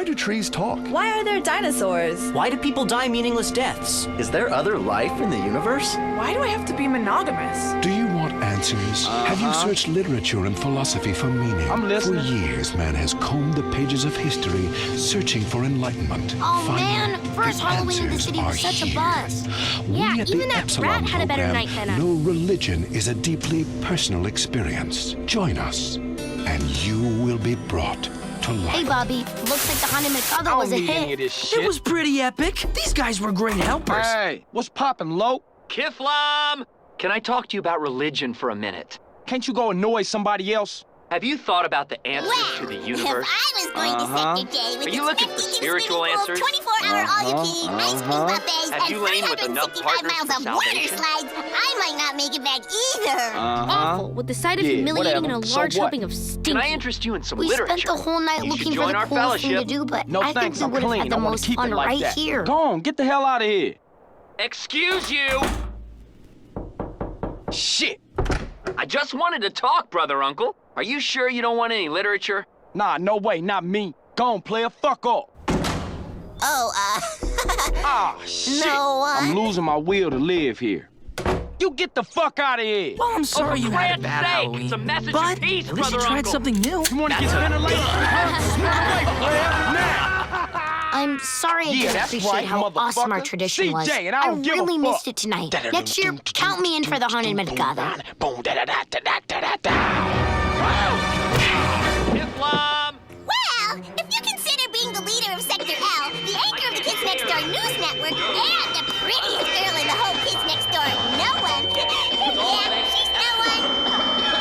do trees talk? Why are there dinosaurs? Why do people die meaningless deaths? Is there other life in the universe? Why do I have to be monogamous? Do you want answers? Have you searched literature and philosophy for meaning? I'm listening. For years, man has combed the pages of history, searching for enlightenment. Oh Finally, man, first the Halloween in the answers city was are such a here. buzz. We Yeah, at the even that Epsilon rat had a better program night than us. know religion is a deeply personal experience. Join us, and you will be brought to life. Hey, Bobby, looks like the Haunted McFather I was don't a need any hit. of this shit. It was pretty epic. These guys were great helpers. Hey, what's poppin', Lo? Kiflam! Can I talk to you about religion for a minute? Can't you go annoy somebody else? Have you thought about the answers to the universe? If I was going to set your day with Are you looking for spiritual answers? 24-hour all-you-can-eat ice cream buffets Have you and lain with enough 365 partners miles for of water salvation? slides, I might not make it back either. Awful, with the sight of Yeah, humiliating whatever. and a So large what? helping of Can stinky. I interest you in some We literature? spent the whole night You looking should for join the our coolest thing to fellowship. do, but No I think thanks, we I'm would have clean. had the I wanna most keep fun it like right that. here. Go on, get the hell out of here. Excuse you! Shit. I just wanted to talk, brother uncle. Are you sure you don't want any literature? Nah, no way, not me. Go on, player, fuck off. Oh, Ah, shit. No, I'm losing my will to live here. You get the fuck out of here. Well, I'm sorry you had a bad sake, Halloween. it's a message but of peace, at least you brother tried uncle. something new. You wanna get spinner later? Spin away, player, now. I'm sorry I Yeah, didn't that's appreciate right, how awesome our motherfucker. tradition was. CJ, and I don't give a really fuck. missed it tonight. Next year, count me in for the Haunted McFather. Boom, da da da da da da da. Kiflam! Well, if you consider being the leader of Sector L, the anchor of the Kids Next Door news network, and the prettiest girl in the whole Kids Next Door, no one. Yeah, she's no one.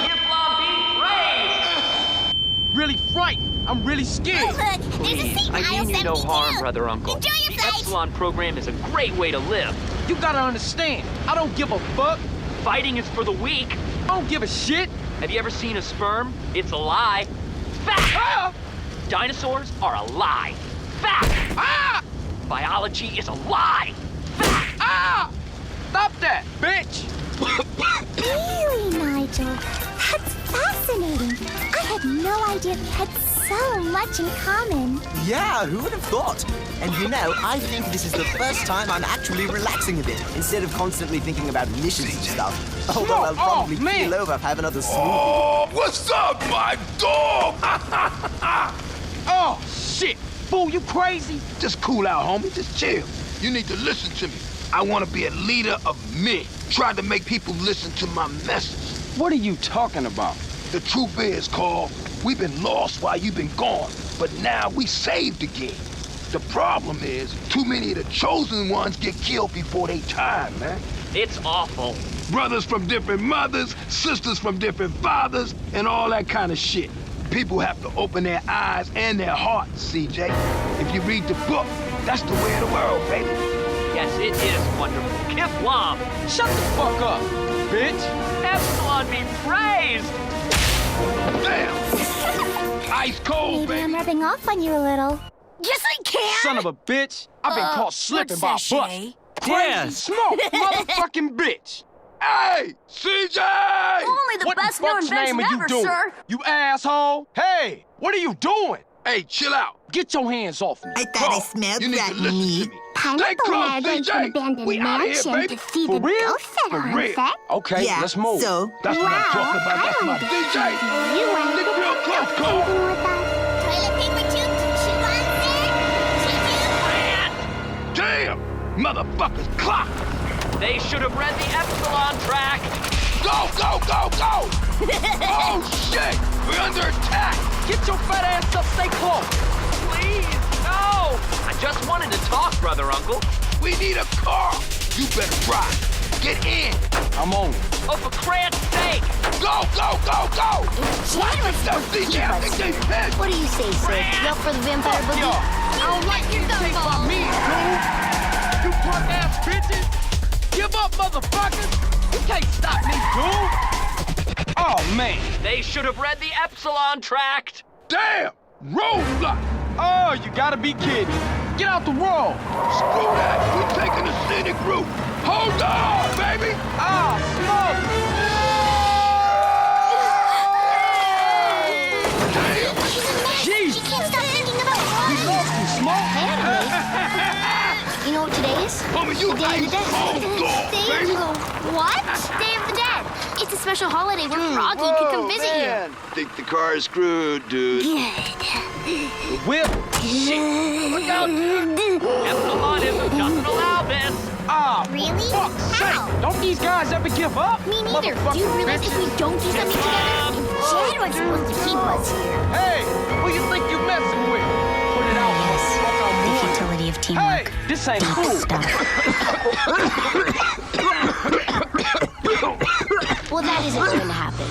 Kiflam be praised! Really frightened. I'm really Oh, scared. look, there's a Please, seat in I aisle mean you no 72. harm, brother uncle. Enjoy your The flight. Epsilon program is a great way to live. You gotta understand, I don't give a fuck. Fighting is for the weak. I don't give a shit. Have you ever seen a sperm? It's a lie. Fact! Ah! Dinosaurs are a lie. Fact! Ah! Biology is a lie. Fact! Ah! Stop that, bitch! Really, Nigel? That's fascinating. I had no idea we had so much in common. Yeah, who would have thought? And you know, I think this is the first time I'm actually relaxing a bit, instead of constantly thinking about missions and stuff. Although I'll probably keel over if I have another smoothie. Oh, what's up, my dog? Oh, shit! Fool, you crazy? Just cool out, homie. Just chill. You need to listen to me. I want to be a leader of men. Try to make people listen to my message. What are you talking about? The truth is, Carl, we've been lost while you've been gone, but now we saved again. The problem is, too many of the chosen ones get killed before they time, man. It's awful. Brothers from different mothers, sisters from different fathers, and all that kind of shit. People have to open their eyes and their hearts, CJ. If you read the book, that's the way of the world, baby. Yes, it is wonderful. Kiflam! Shut the fuck up, bitch! Epsilon be praised! Damn! Ice cold, Maybe baby. I'm rubbing off on you a little. Yes, I can. Son of a bitch! I've been caught slipping by a bus. Shay? Crazy smoke, motherfucking bitch! Hey, CJ! Only the What best the known fuck's name invention are you ever, doing? sir. You asshole! Hey, what are you doing? Hey, chill out. Get your hands off me. I thought I smelled You need to rotten listen meat. to me. Stay Pineapple and I close, are going to an CJ. abandoned We out of here, mansion baby. to see For the real? ghosts at For real. sunset. Okay, Yeah, let's move. so? That's what I'm talking about. That's my I DJ. You want to Get real close, something Cole. with us? Toilet paper tube, chew on there. Damn! Motherfuckers clock! They should have read the Epsilon track. Go, go, go, go! Oh, shit! We're under attack! Get your fat ass up, stay close. Please, no! I just wanted to talk, brother uncle. We need a car! You better drive. Get in! I'm on it. Oh, for crap's sake! Go, go, go, go! Jan was That supposed to DJ, keep I us think they safe. pissed! What do you say, Sid? You up for the vampire boogie? Yo, I don't like getting chased by me, dude. You punk ass bitches. Give up, motherfuckers. You can't stop me, dude. Oh, man. They should have read the Epsilon tract. Damn! Roadblock! Oh, you gotta be kidding. Get out the road. Screw that! We're taking the scenic route! Hold on, baby! Ah, smoke. Damn! She Jesus. can't stop thinking about We blood. lost you, Dead. What? Day of the Dead. It's a special holiday where Froggy could come visit you. Think the car is screwed, dude. Whip. Shit. Look out, dude. Escalatism doesn't allow this. Ah, Really? fuck's How? sake. Don't these guys ever give up? Me neither. Do you Motherfucking realize if we don't do something together, Chad was supposed to keep us here. Hey, who you think you messing with? Put it out, motherfucker. I'm The warning. futility of Hey, teamwork. this ain't Deep cool. stuff. Well, that isn't going to happen.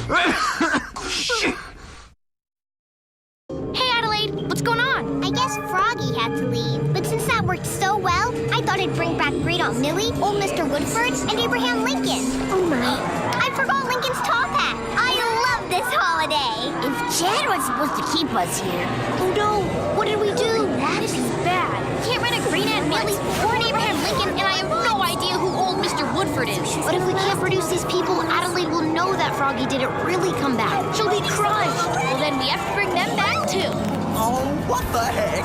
Hey, Adelaide, what's going on? I guess Froggy had to leave. But since that worked so well, I thought I'd bring back Great Aunt Millie, old Mr. Woodford, and Abraham Lincoln. Oh, my. I forgot Lincoln's top hat. I love this holiday. If Chad was supposed to keep us here. Oh, no. What did we do? This is bad. Can't run a Great Aunt Millie or an Abraham Lincoln, and I have no idea who old Mr. Woodford is. But if we can't produce these people, Adelaide will know that Froggy didn't really come back. She'll be crushed. Well, then we have to bring them back, too. Oh, what the heck?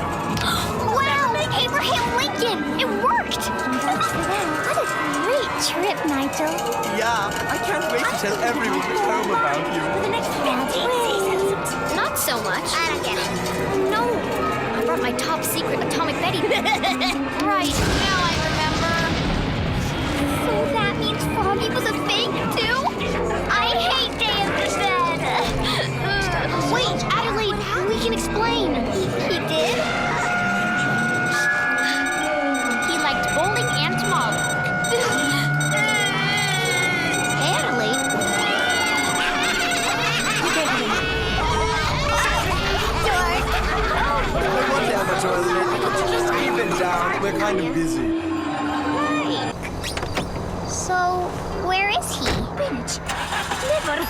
Wow, Abraham Lincoln! It worked! What a great trip, Nigel. Yeah, I can't wait to tell everyone at home about you. For the next 15 seasons. Not so much. I don't get it. No. I brought my top secret atomic Betty. Right. Now I remember. So that means Froggy was a fake, too? I hate Day of the Dead! Wait, Adelaide, we can explain. He did? He liked bowling and tamales. Hey, Adelaide. Whatever, Charlie. Just keep it down. We're kind of busy. Right. So, where is he? Spinach. Liver.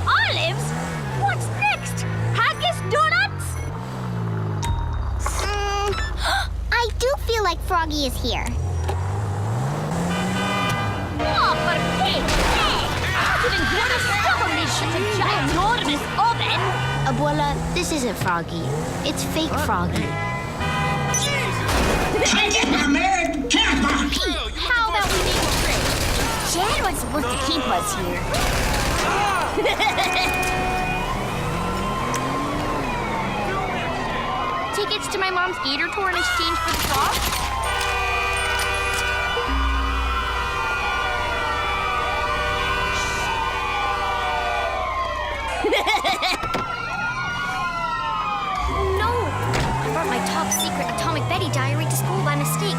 Olives? What's next? Haggis donuts? I do feel like Froggy is here. Oh, for Pete's sake! How did Grandma summon me such a ginormous oven? Abuela, this isn't Froggy. It's fake Froggy. Pete, how about we make a trip? Chad was supposed to keep us here. Tickets to my mom's theater tour in exchange for the frog? No! I brought my top secret atomic Betty diary to school by mistake.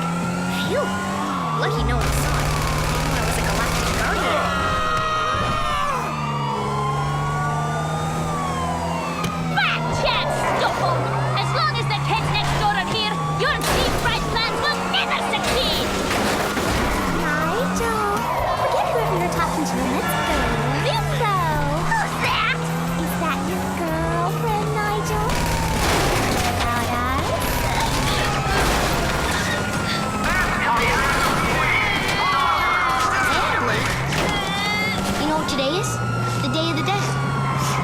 Phew! Lucky no one saw it. I knew I was a galactic guardian. Fat chance, stupid! As long as the kids next door are here, your deep fried plans will never succeed! Nigel, forget whoever you're talking to. Let's go. Limbo. Who's that? Is that your girlfriend, Nigel? About us? You know what today is? The Day of the Dead.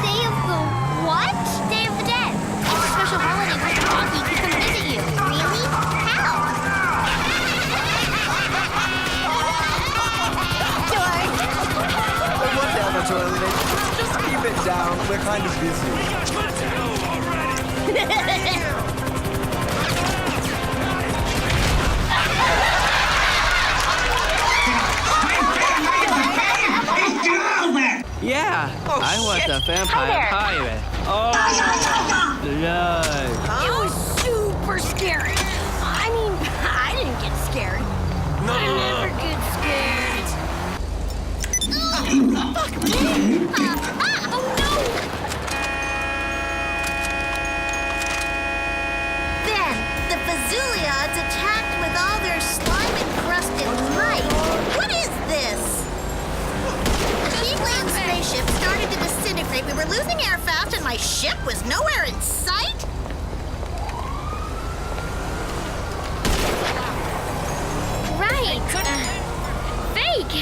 Day of the what? Day of the Dead. It's a special holiday where Froggy can come visit you. Really? How? George. Whatever, Charlie. Just keep it down. We're kind of busy. Yeah, I want the vampire pirate. Oh, right. It was super scary. I mean, I didn't get scared. I never get scared. Fuck me! Oh no! Then, the Fazuliads attacked with all their slime-encrusted might. What is this? Keyland spaceship started to disintegrate. We were losing air fast and my ship was nowhere in sight? Right. Fake.